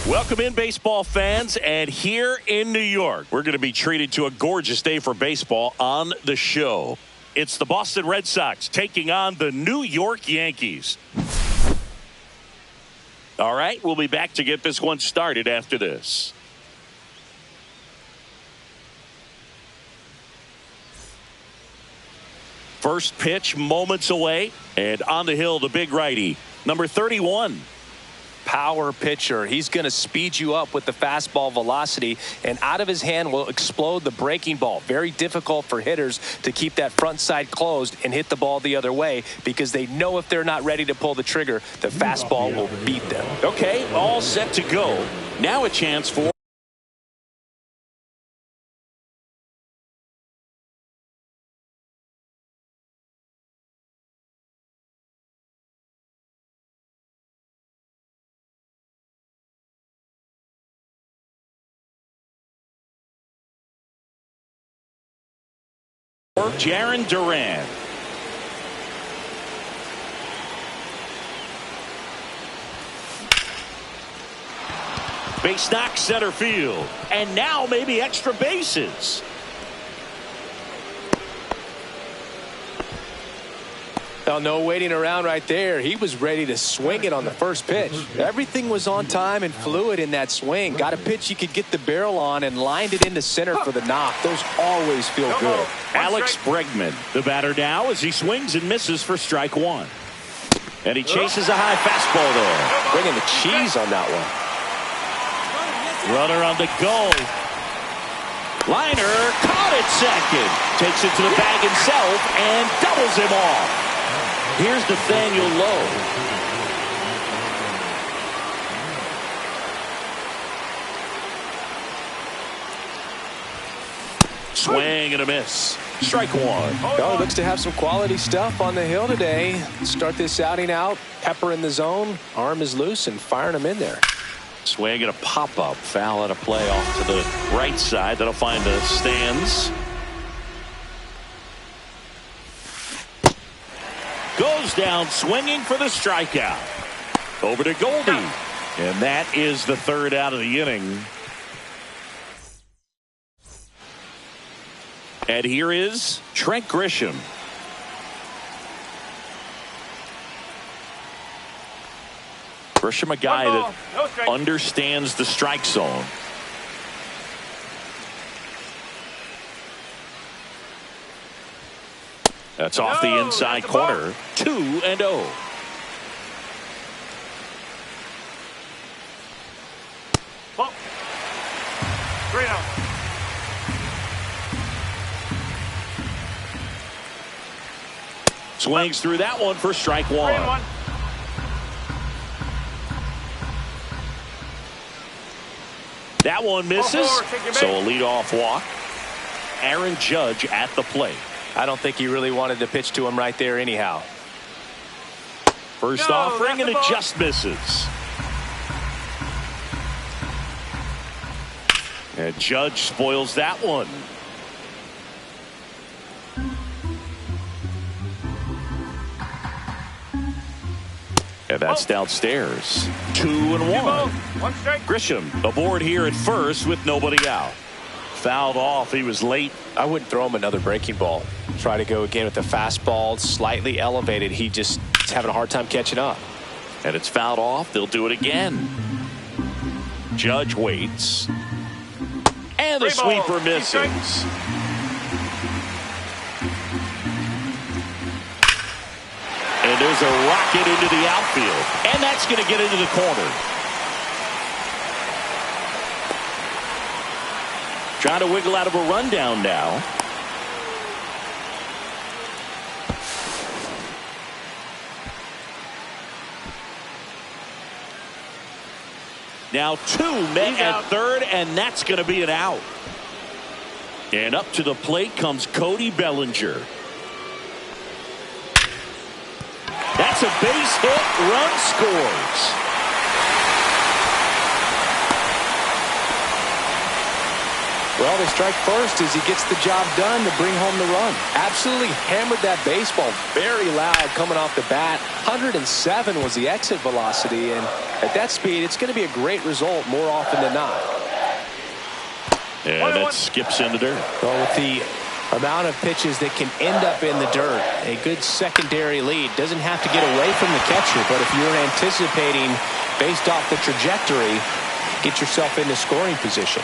Welcome in, baseball fans, and here in New York, we're going to be treated to a gorgeous day for baseball on the show. It's the Boston Red Sox taking on the New York Yankees. All right, we'll be back to get this one started after this. First pitch moments away, and on the hill, the big righty, number 31. Power pitcher. He's going to speed you up with the fastball velocity, and out of his hand will explode the breaking ball. Very difficult for hitters to keep that front side closed and hit the ball the other way, because they know if they're not ready to pull the trigger, the fastball will beat them. Okay, all set to go. Now a chance for Jaron Duran. Base knock center field. And now maybe extra bases. Well, no waiting around right there. He was ready to swing it on the first pitch. Everything was on time and fluid in that swing. Got a pitch he could get the barrel on and lined it into center for the knock. Those always feel good. Alex Bregman, the batter now, as he swings and misses for strike one. And he chases a high fastball there. Bringing the cheese on that one. Runner on the go. Liner caught at second. Takes it to the bag himself and doubles him off. Here's Nathaniel Lowe. Swing and a miss. Strike one. Oh, looks to have some quality stuff on the hill today. Start this outing out. Pepper in the zone. Arm is loose and firing him in there. Swing and a pop-up. Foul at a play off to the right side. That'll find the stands. Goes down swinging for the strikeout. Over to Goldie. And that is the third out of the inning. And here is Trent Grisham. Grisham, a guy that understands the strike zone. That's off the inside corner. 2-0. Ball. 3-0. Swings through that one for strike one. 3-1. That one misses. So a leadoff walk. Aaron Judge at the plate. I don't think he really wanted to pitch to him right there anyhow. First offering, and it just misses. And Judge spoils that one. And that's downstairs. 2-1. Grisham aboard here at first with nobody out. Fouled off. He was late. I wouldn't throw him another breaking ball. Try to go again with the fastball slightly elevated. He just is having a hard time catching up. And it's fouled off. They'll do it again. Judge waits. And the sweeper misses. And there's a rocket into the outfield. And that's going to get into the corner. Trying to wiggle out of a rundown now. Now two met at third, and that's going to be an out. And up to the plate comes Cody Bellinger. That's a base hit. Run scores. Well, they strike first as he gets the job done to bring home the run. Absolutely hammered that baseball. Very loud coming off the bat. 107 was the exit velocity, and at that speed, it's going to be a great result more often than not. And that skips in the dirt. Well, with the amount of pitches that can end up in the dirt, a good secondary lead doesn't have to get away from the catcher, but if you're anticipating based off the trajectory, get yourself into scoring position.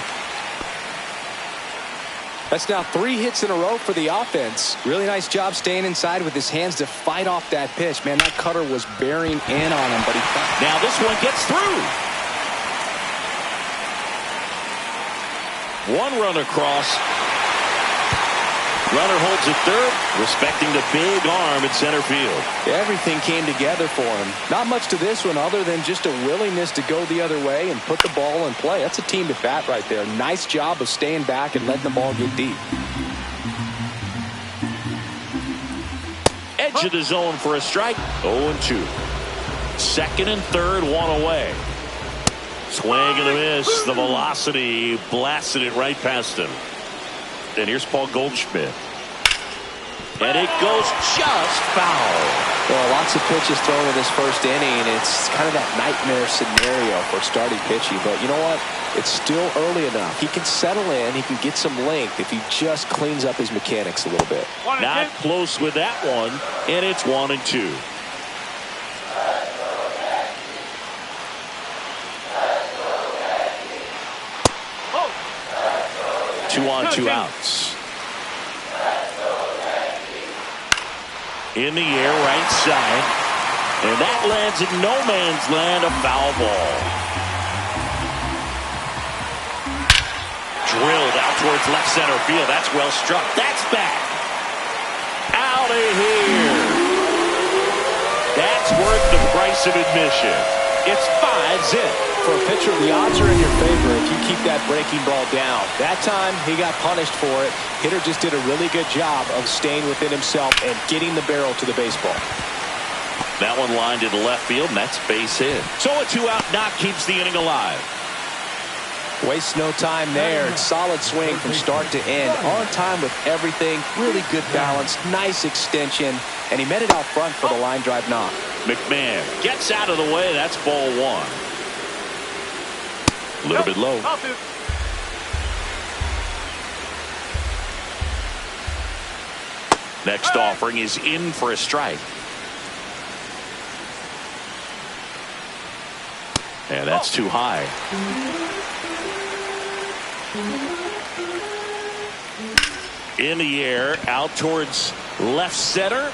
That's now 3 hits in a row for the offense. Really nice job staying inside with his hands to fight off that pitch. Man, that cutter was bearing in on him, but he found. Now this one gets through. 1 run across. Runner holds it third, respecting the big arm at center field. Everything came together for him. Not much to this one other than just a willingness to go the other way and put the ball in play. That's a team at bat right there. Nice job of staying back and letting the ball get deep. Edge of the zone for a strike. 0-2. Second and third, 1 away. Swing and a miss. The velocity blasted it right past him. And here's Paul Goldschmidt. And it goes just foul. Well, lots of pitches thrown in this first inning. It's kind of that nightmare scenario for starting pitching. But you know what? It's still early enough. He can settle in. He can get some length if he just cleans up his mechanics a little bit. Not close with that one. And it's 1-2. Two on, 2 outs. In the air, right side. And that lands in no man's land, a foul ball. Drilled out towards left center field. That's well struck. That's back. Out of here. That's worth the price of admission. It's 5 zip. For a pitcher, the odds are in your favor if you keep that breaking ball down. That time, he got punished for it. Hitter just did a really good job of staying within himself and getting the barrel to the baseball. That one lined into left field, and that's base hit. So a 2-out knock keeps the inning alive. Wastes no time there. Solid swing from start to end. On time with everything. Really good balance. Nice extension. And he met it out front for the line drive knock. McMahon gets out of the way. That's ball 1. A little bit low. Next offering is in for a strike. And that's too high. In the air, out towards left center.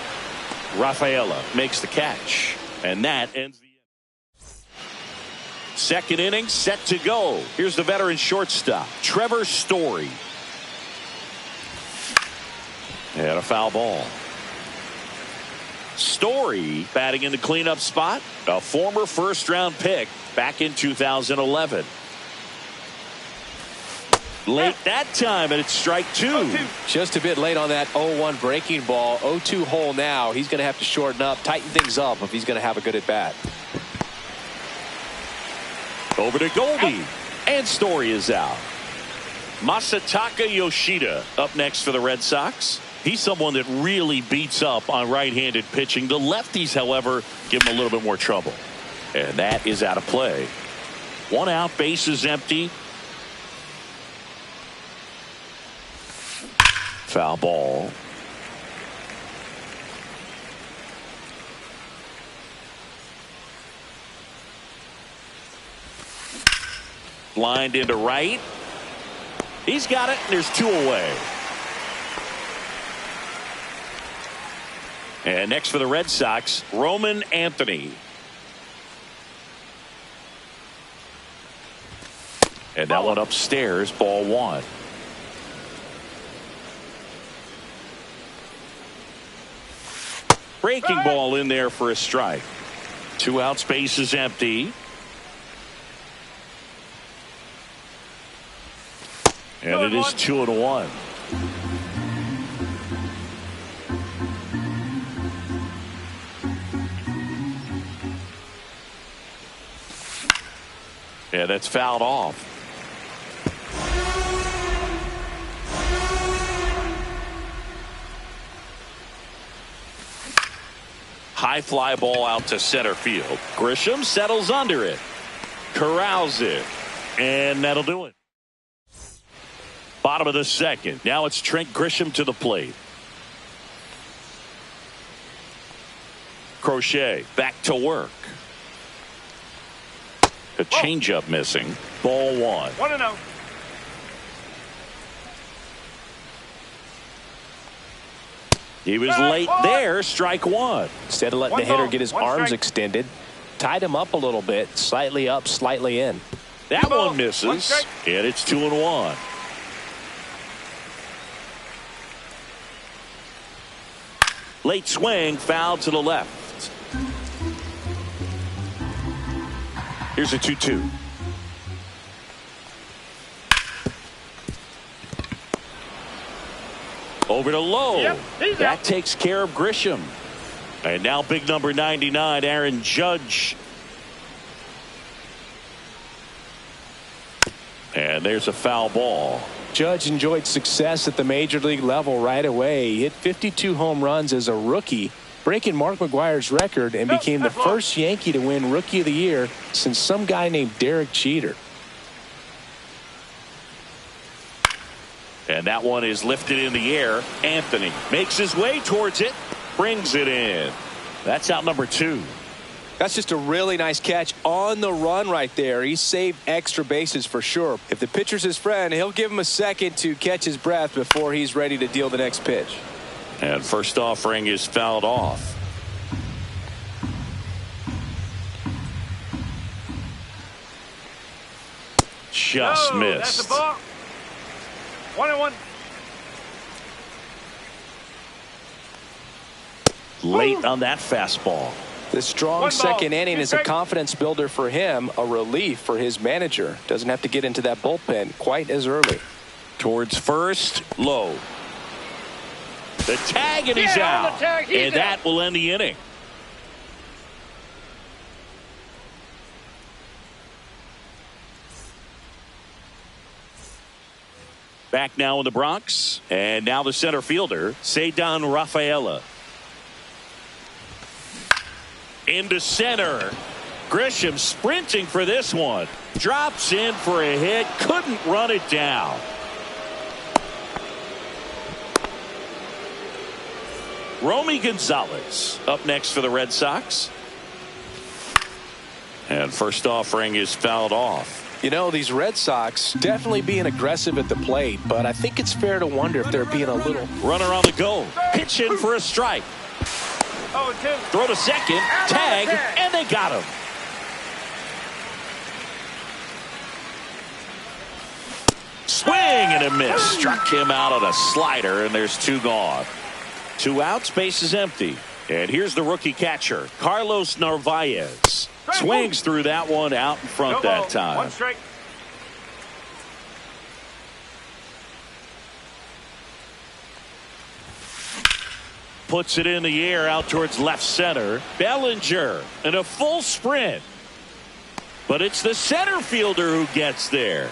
Rafaela makes the catch. And that ends the second inning set to go. Here's the veteran shortstop, Trevor Story. And a foul ball. Story batting in the cleanup spot, a former first-round pick back in 2011. Late that time, and it's strike 2. Just a bit late on that 0-1 breaking ball. 0-2 hole now. He's going to have to shorten up, tighten things up if he's going to have a good at-bat. Over to Goldie, and Story is out. Masataka Yoshida up next for the Red Sox. He's someone that really beats up on right-handed pitching. The lefties, however, give him a little bit more trouble. And that is out of play. 1 out, base is empty. Foul ball. Lined into right. He's got it, and there's 2 away. And next for the Red Sox, Roman Anthony. And that one upstairs, ball 1. Breaking ball in there for a strike. 2 outs, base is empty. And it is 2-1. Yeah, that's fouled off. High fly ball out to center field. Grisham settles under it. Corrals it. And that'll do it. Bottom of the second. Now it's Trent Grisham to the plate. Crochet back to work. A changeup missing. Ball one. 1-0. He was late there. Strike one. Instead of letting the hitter get his arms extended, tied him up a little bit. Slightly up, slightly in. That one misses. And it's 2-1. Late swing, foul to the left. Here's a 2-2. Over to Lowe. That takes care of Grisham. And now big number 99, Aaron Judge. And there's a foul ball. Judge enjoyed success at the major league level right away. He hit 52 home runs as a rookie, breaking Mark McGwire's record, and became the first Yankee to win Rookie of the Year since some guy named Derek Jeter. And that one is lifted in the air. Anthony makes his way towards it, brings it in. That's out number 2. That's just a really nice catch on the run right there. He saved extra bases for sure. If the pitcher's his friend, he'll give him a second to catch his breath before he's ready to deal the next pitch. And first offering is fouled off. Just missed. That's a ball. 1-1. Late on that fastball. The strong second inning is a confidence builder for him, a relief for his manager. Doesn't have to get into that bullpen quite as early. Towards first, Lowe. The tag, and he's out. And that will end the inning. Back now in the Bronx. And now the center fielder, Ceddanne Rafaela. Into center. Grisham sprinting for this one. Drops in for a hit. Couldn't run it down. Romy Gonzalez up next for the Red Sox. And first offering is fouled off. You know, these Red Sox definitely being aggressive at the plate, but I think it's fair to wonder if they're being a little... Runner on the go. Pitch in for a strike. Throw to second. Tag. And they got him. Swing and a miss. Struck him out on a slider, and there's 2 gone. 2 outs, base is empty. And here's the rookie catcher, Carlos Narvaez. Swings through that one out in front that time. 1 strike. Puts it in the air out towards left center. Bellinger in a full sprint. But it's the center fielder who gets there.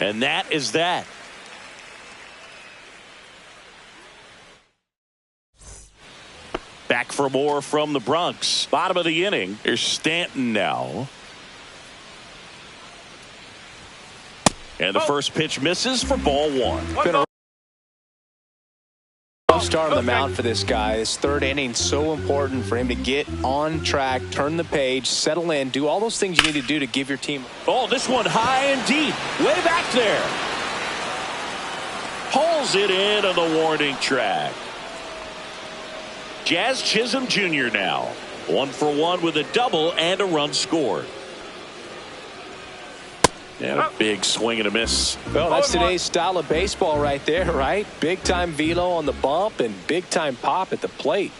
And that is that. Back for more from the Bronx. Bottom of the inning. Here's Stanton now. And the first pitch misses for ball 1. Start on the mound for this guy. This third inning so important for him to get on track, turn the page, settle in, do all those things you need to do to give your team. Oh, this one high and deep, way back there. Pulls it in on the warning track. Jazz Chisholm Jr. now 1 for 1 with a double and a run scored. And a big swing and a miss. Well, that's today's style of baseball right there, right? Big time velo on the bump and big time pop at the plate.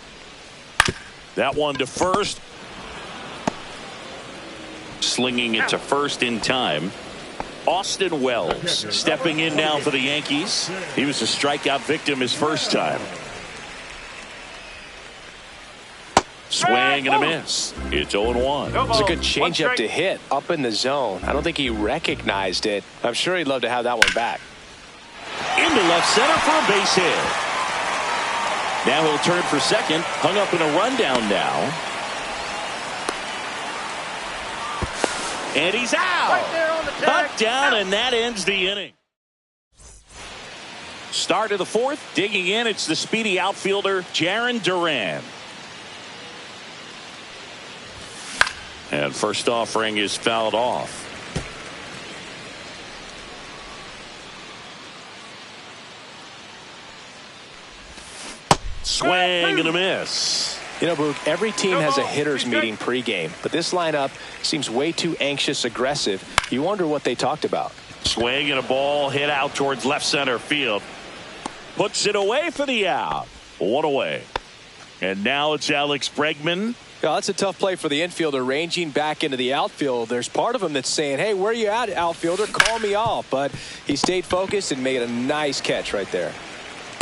That one to first. Slinging it to first in time. Austin Wells stepping in now for the Yankees. He was a strikeout victim his first time. Swing and a miss. It's 0-1. It's a good changeup to hit up in the zone. I don't think he recognized it. I'm sure he'd love to have that one back. Into left center for a base hit. Now he'll turn for second. Hung up in a rundown now. And he's out. Right there on the tag. Cut down, and that ends the inning. Start of the fourth. Digging in, it's the speedy outfielder, Jarren Duran. And first offering is fouled off. Swing and a miss. You know, Boog, every team has a hitters meeting pregame, but this lineup seems way too anxious, aggressive. You wonder what they talked about. Swing and a ball hit out towards left center field. Puts it away for the out. One away. And now it's Alex Bregman. Yeah, that's a tough play for the infielder, ranging back into the outfield. There's part of him that's saying, hey, where you at, outfielder? Call me off. But he stayed focused and made a nice catch right there.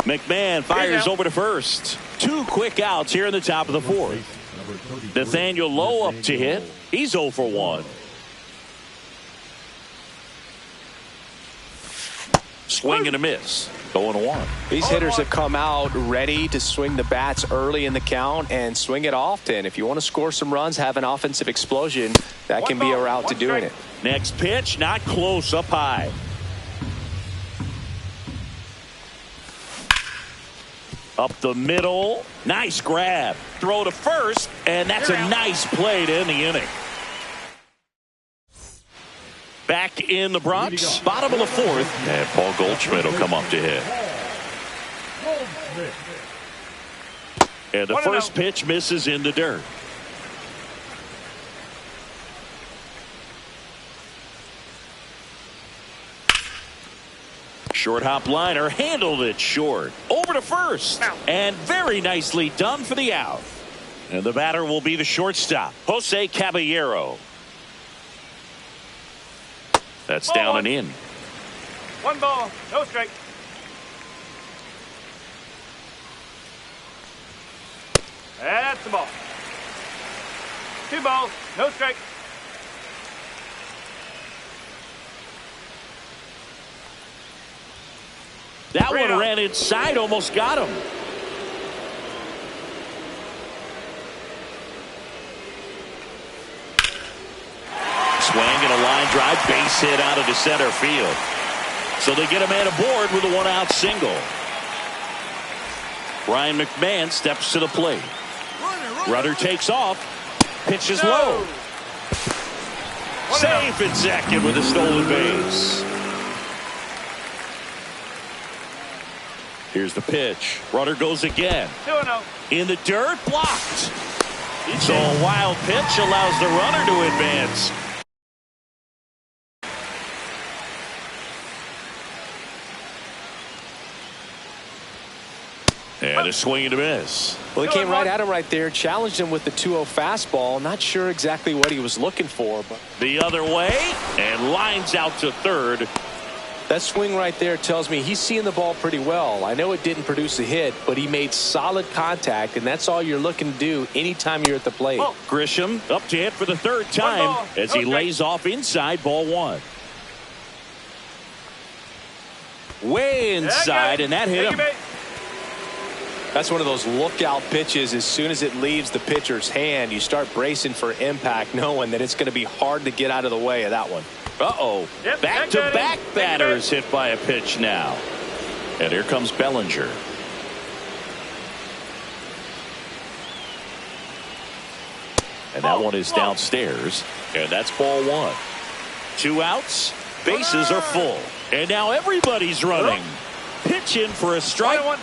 McMahon fires over to first. 2 quick outs here in the top of the fourth. Nathaniel Lowe up to hit. He's 0 for 1. Swing and a miss. 0-1. These hitters have come out ready to swing the bats early in the count and swing it often. If you want to score some runs, have an offensive explosion, that can be a route to doing it. Next pitch, not close, up high. Up the middle. Nice grab. Throw to first, and that's a nice play to end the inning. Back in the Bronx, bottom of the fourth, and Paul Goldschmidt will come up to hit. And the first pitch misses in the dirt. Short hop liner, handled it short. Over to first, and very nicely done for the out. And the batter will be the shortstop, Jose Caballero. That's down and in. 1 ball, no strike. That's the ball. 2 balls, no strike. That one ran inside, almost got him. Swing and a line drive, base hit out of the center field. So they get a man aboard with a 1-out single. Ryan McMahon steps to the plate. Runner takes off. Pitches low. Safe at second with a stolen base. Here's the pitch. Runner goes again. 2-0. In the dirt, blocked. So a wild pitch allows the runner to advance. And a swing and a miss. Well, he came right at him right there, challenged him with the 2-0 fastball. Not sure exactly what he was looking for, but the other way, and lines out to third. that swing right there tells me he's seeing the ball pretty well. I know it didn't produce a hit, but he made solid contact, and that's all you're looking to do anytime you're at the plate. Grisham up to hit for the third time as he lays off inside, ball 1. Way inside, and that hit him. That's one of those lookout pitches. As soon as it leaves the pitcher's hand, you start bracing for impact, knowing that it's going to be hard to get out of the way of that one. Uh-oh. Back-to-back batters hit by a pitch now. And here comes Bellinger. And that one is downstairs. And that's ball 1. 2 outs. Bases are full. And now everybody's running. Pitch in for a strike.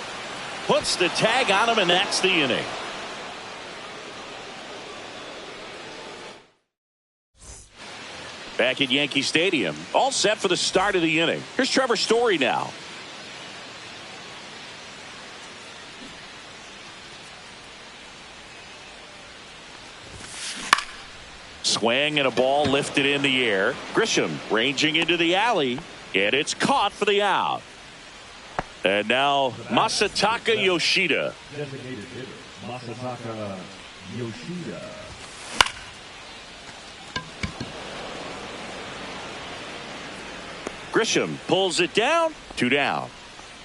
Puts the tag on him, and that's the inning. Back at Yankee Stadium, all set for the start of the inning. Here's Trevor Story now. Swing and a ball lifted in the air. Grisham ranging into the alley, and it's caught for the out. And now Masataka Yoshida. Designated hitter, Masataka Yoshida. Grisham pulls it down. 2 down.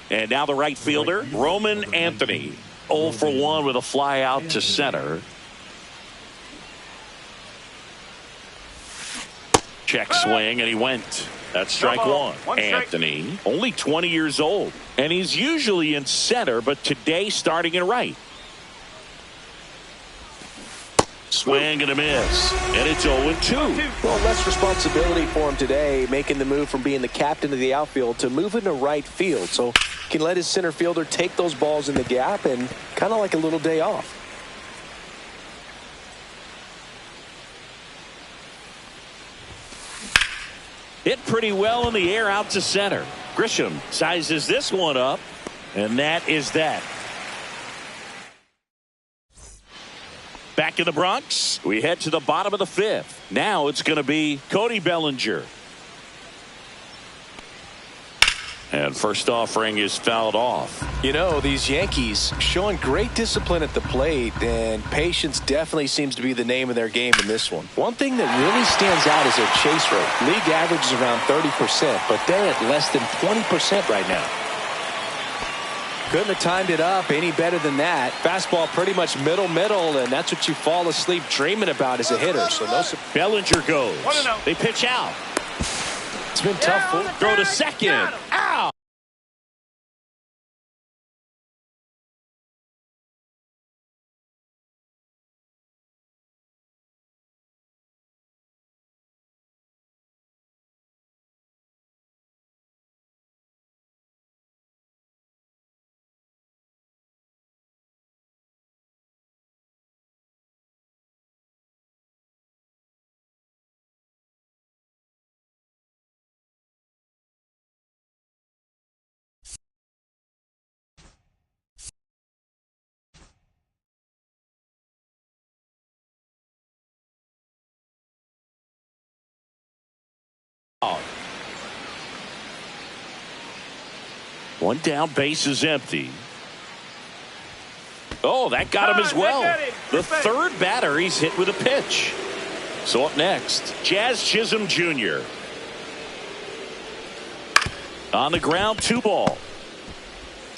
And now the right fielder, Roman Anthony. 0 for 1 with a fly out to center. Check swing, and he went. That's strike one. Anthony, only 20 years old, and he's usually in center, but today starting in right. Swing and a miss, and it's 0-2. Well, less responsibility for him today, making the move from being the captain of the outfield to moving to right field. So he can let his center fielder take those balls in the gap and kind of like a little day off. Hit pretty well in the air out to center. Grisham sizes this one up, and that is that. Back in the Bronx, we head to the bottom of the fifth. Now it's going to be Cody Bellinger. And first offering is fouled off. You know, these Yankees showing great discipline at the plate, and patience definitely seems to be the name of their game in this one. One thing that really stands out is their chase rate. League average is around 30%, but they're at less than 20% right now. Couldn't have timed it up any better than that. Fastball pretty much middle, and that's what you fall asleep dreaming about as a hitter. So no. Bellinger goes. They pitch out. It's been tough. Throw to second. Out. One down, base is empty. Oh, that got him as well. The third batter he's hit with a pitch. So up next, Jazz Chisholm Jr. On the ground, 2 ball.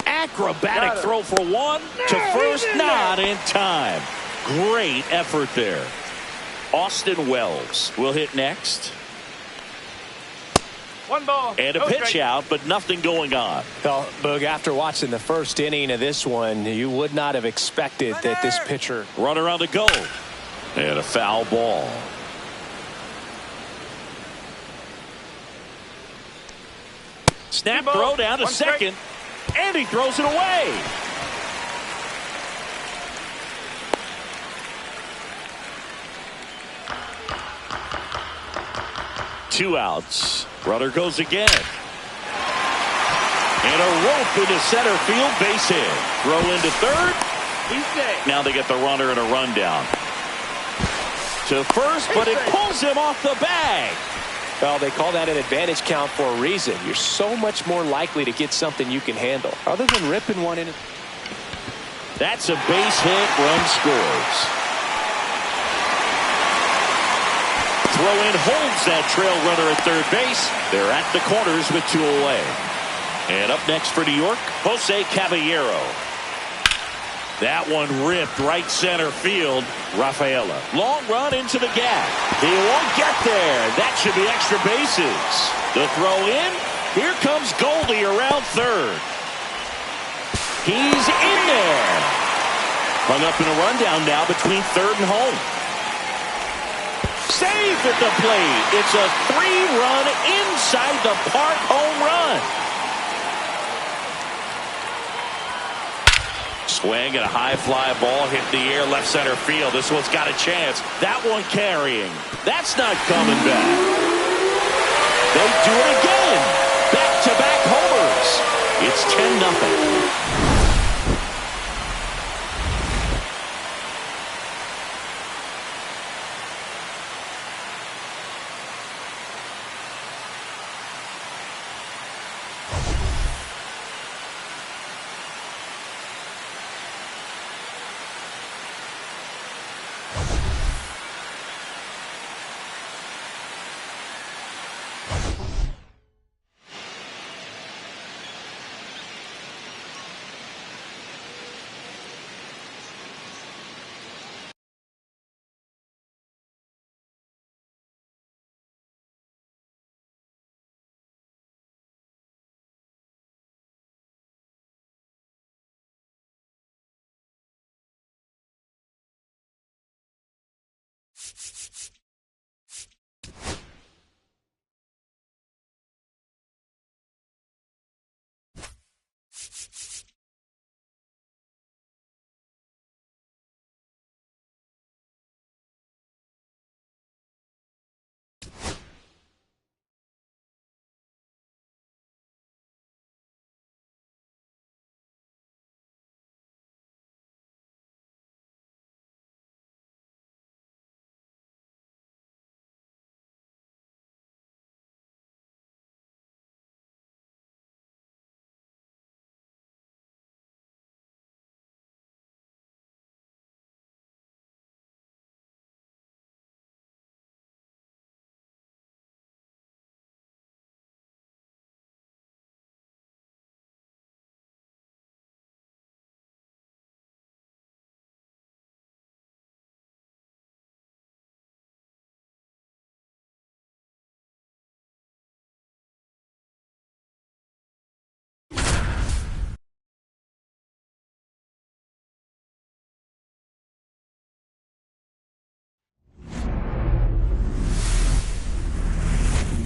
Acrobatic throw for one to first, not in time. Great effort there. Austin Wells will hit next. 1 ball. And a pitch out, but nothing going on. Well, Boog, after watching the first inning of this one, you would not have expected that this pitcher. Runner on the go. And a foul ball. Snap throw down to second. And he throws it away. Two outs. Runner goes again. And a rope into center field, base hit. Throw into third. He's dead. Now they get the runner and a rundown. To first, but it pulls him off the bag. Well, they call that an advantage count for a reason. You're so much more likely to get something you can handle. Other than ripping one in. That's a base hit. Run scores. Throw in holds that trail runner at third base. They're at the corners with 2 away. And up next for New York, Jose Caballero. That one ripped right center field. Rafaela. Long run into the gap. He won't get there. That should be extra bases. The throw in. Here comes Goldie around third. He's in there. Hung up in a rundown now between third and home. Safe at the plate. It's a 3-run inside the park home run. Swing and a high fly ball hit the air left center field. This one's got a chance. That one carrying. That's not coming back. They do it again. Back-to-back homers. It's 10-0.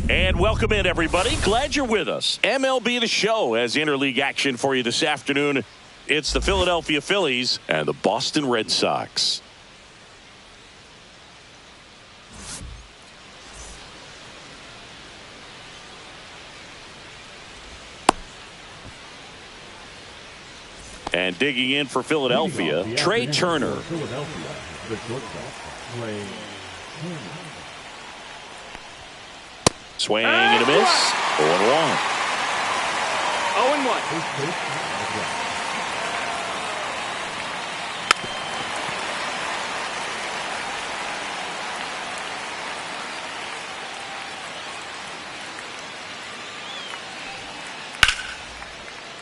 And welcome in, everybody. Glad you're with us. MLB The Show has interleague action for you this afternoon. It's the Philadelphia Phillies and the Boston Red Sox. And digging in for Philadelphia, Trey Turner. Swing and a miss. 0-1.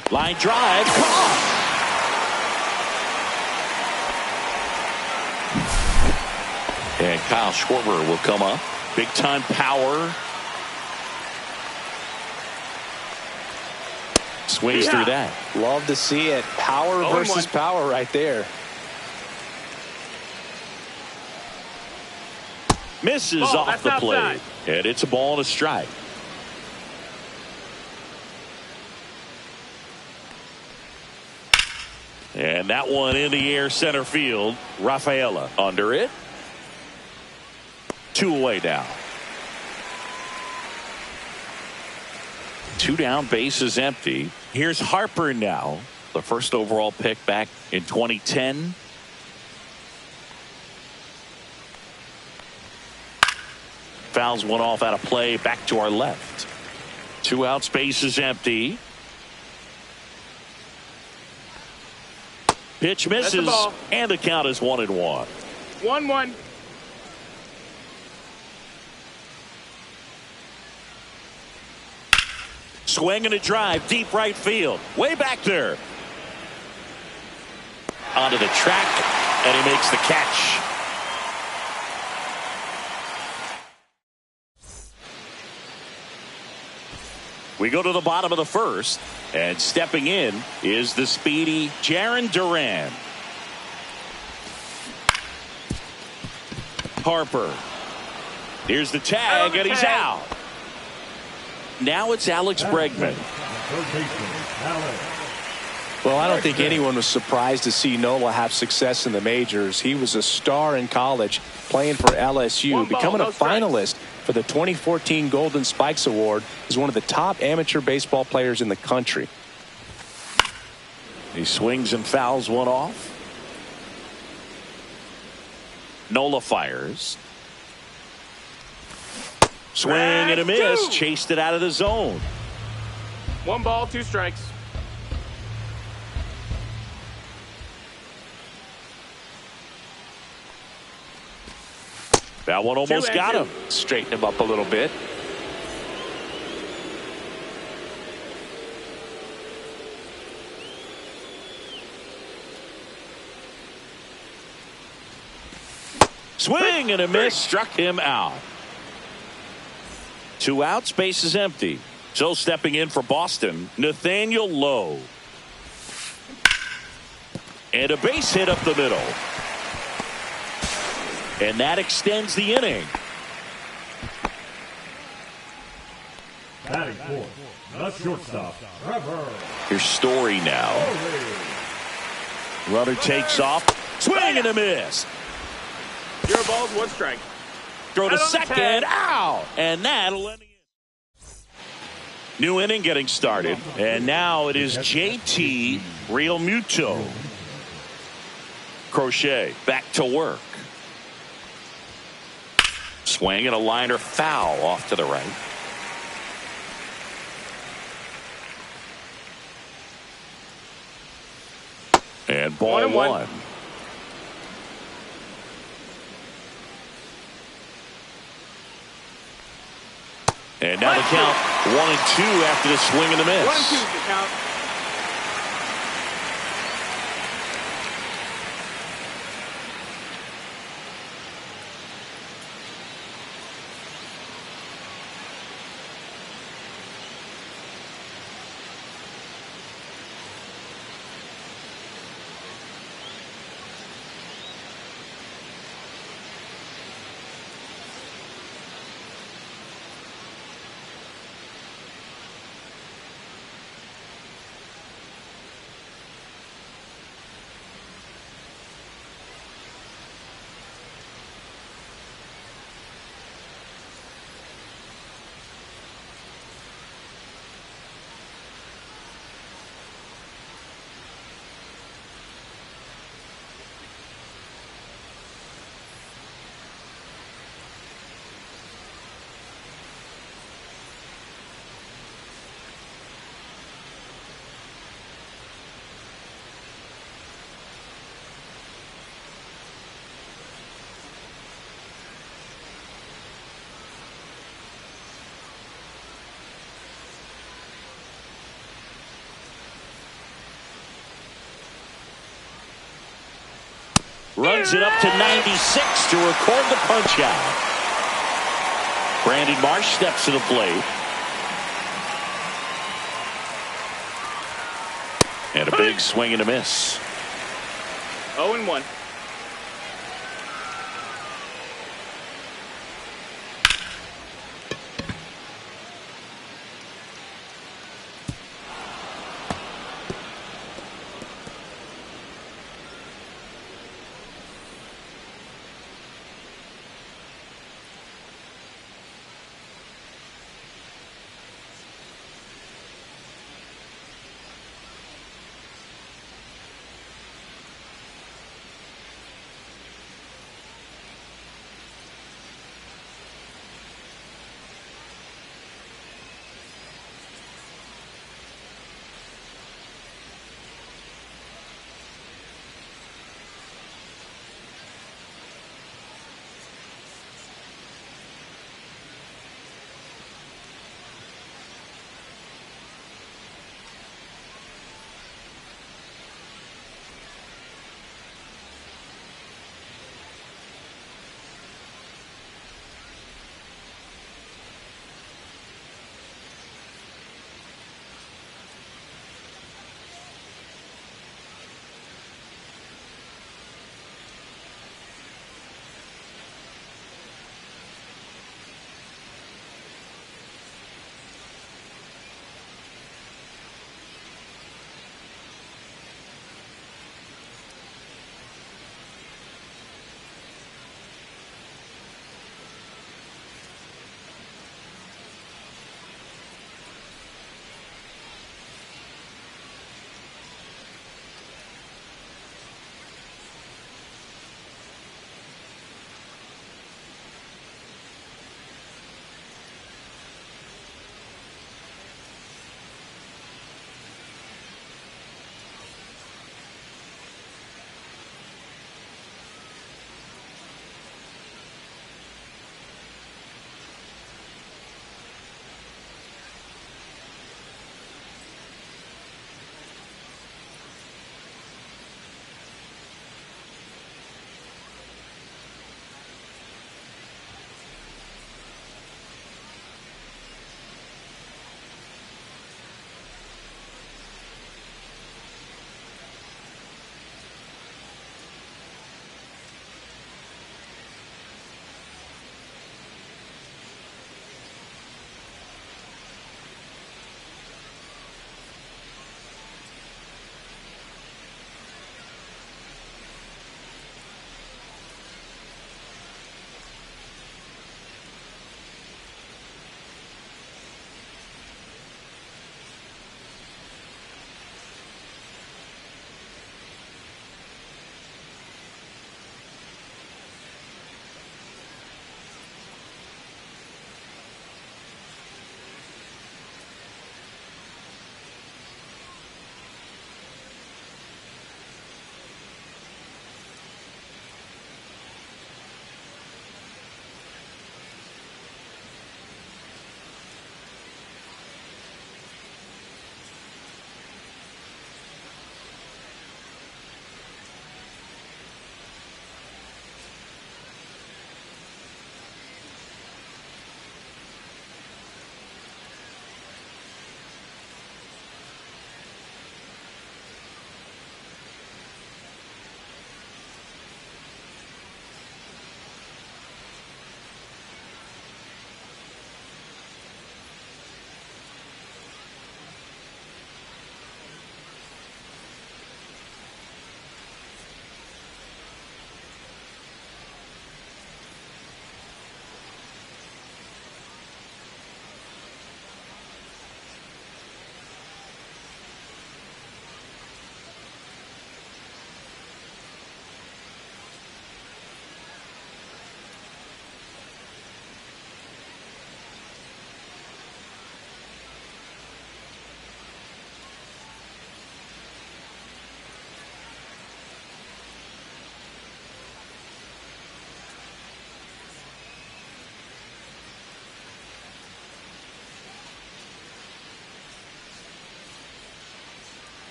0-1. Line drive. Caught. And Kyle Schwarber will come up. Big time power. Swings through that. Love to see it. Power versus power right there. Misses off the plate. And it's a ball and a strike. And that one in the air center field. Rafaela under it. 2 away now. 2 down, bases empty. Here's Harper now. The first overall pick back in 2010. Fouls one off out of play. Back to our left. 2 outs, bases empty. Pitch misses, and the count is 1-1. 1-1. Swing and a drive, deep right field. Way back there. Onto the track, and he makes the catch. We go to the bottom of the first, and stepping in is the speedy Jarren Duran. Harper. Here's the tag, and he's out. Now it's Alex Bregman. Well, I don't think anyone was surprised to see Nola have success in the majors. He was a star in college, playing for LSU, becoming a finalist for the 2014 Golden Spikes Award. Is one of the top amateur baseball players in the country. He swings and fouls one off. Nola fires. Swing and a miss. Chased it out of the zone. 1 ball, 2 strikes. That one almost got him. Straighten him up a little bit. Swing and a miss. Struck him out. 2 outs, bases empty. So stepping in for Boston, Nathaniel Lowe. And a base hit up the middle. And that extends the inning. Batting fourth, the shortstop, Trevor. Here's Story now. Runner takes off. Swing and a miss. 0 balls, 1 strike. Throw to second. Out. And that'll end the inning. New inning getting started. And now it is JT Realmuto. Crochet back to work. Swing and a liner foul off to the right. And ball 1. And now the count 1-2 after the swing and the miss. 1-2 the count. Runs it up to 96 to record the punch out. Brandon Marsh steps to the plate. And a big swing and a miss. 0-1.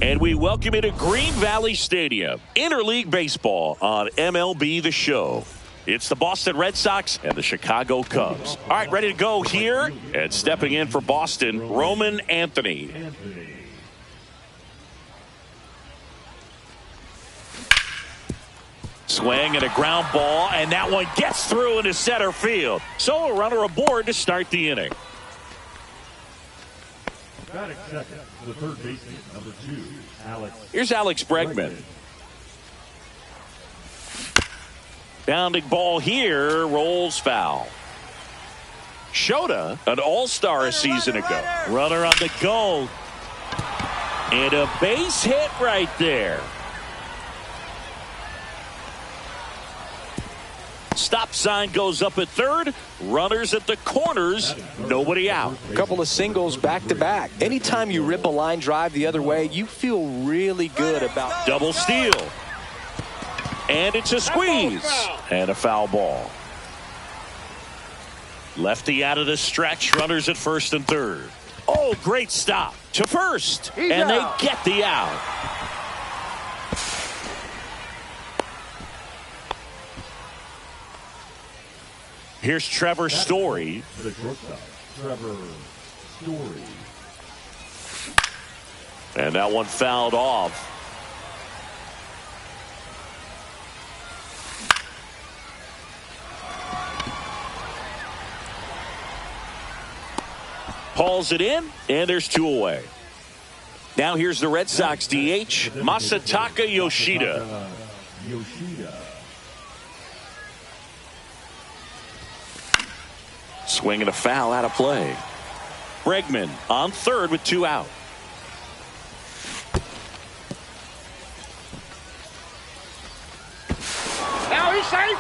And we welcome you to Green Valley Stadium, Interleague Baseball on MLB The Show. It's the Boston Red Sox and the Chicago Cubs. All right, ready to go here. And stepping in for Boston, Roman Anthony. Swing and a ground ball, and that one gets through into center field. So a runner aboard to start the inning. Batting second, the third baseman, number 2, Alex. Here's Alex Bregman. Bounding ball here, rolls foul. Shota, an all-star a season ago. Runner on the go. And a base hit right there. Stop sign goes up at third. Runners at the corners. Nobody out. A couple of singles back to back. Anytime you rip a line drive the other way, you feel really good about. Double steal. And it's a squeeze. And a foul ball. Lefty out of the stretch. Runners at first and third. Oh, great stop to first. And they get the out. Here's Trevor Story. The shortstop, Trevor Story. And that one fouled off. Hauls it in, and there's 2 away. Now here's the Red Sox DH, Masataka Yoshida. Swing and a foul out of play. Bregman on third with 2 out. Now he's safe.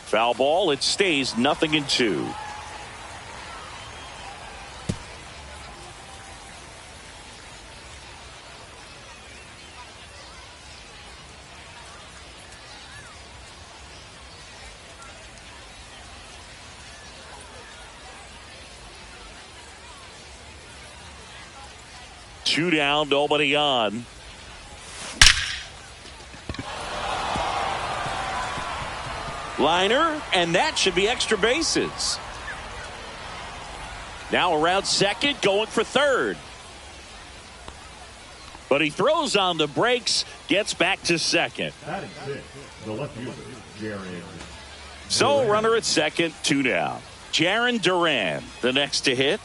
Foul ball. It stays 0-2. Two down, nobody on. Liner, and that should be extra bases. Now around second, going for third. But he throws on the brakes, gets back to second. Batting 6, the left fielder, Jaron. So runner at second, 2 down. Jaron Duran, the next to hit.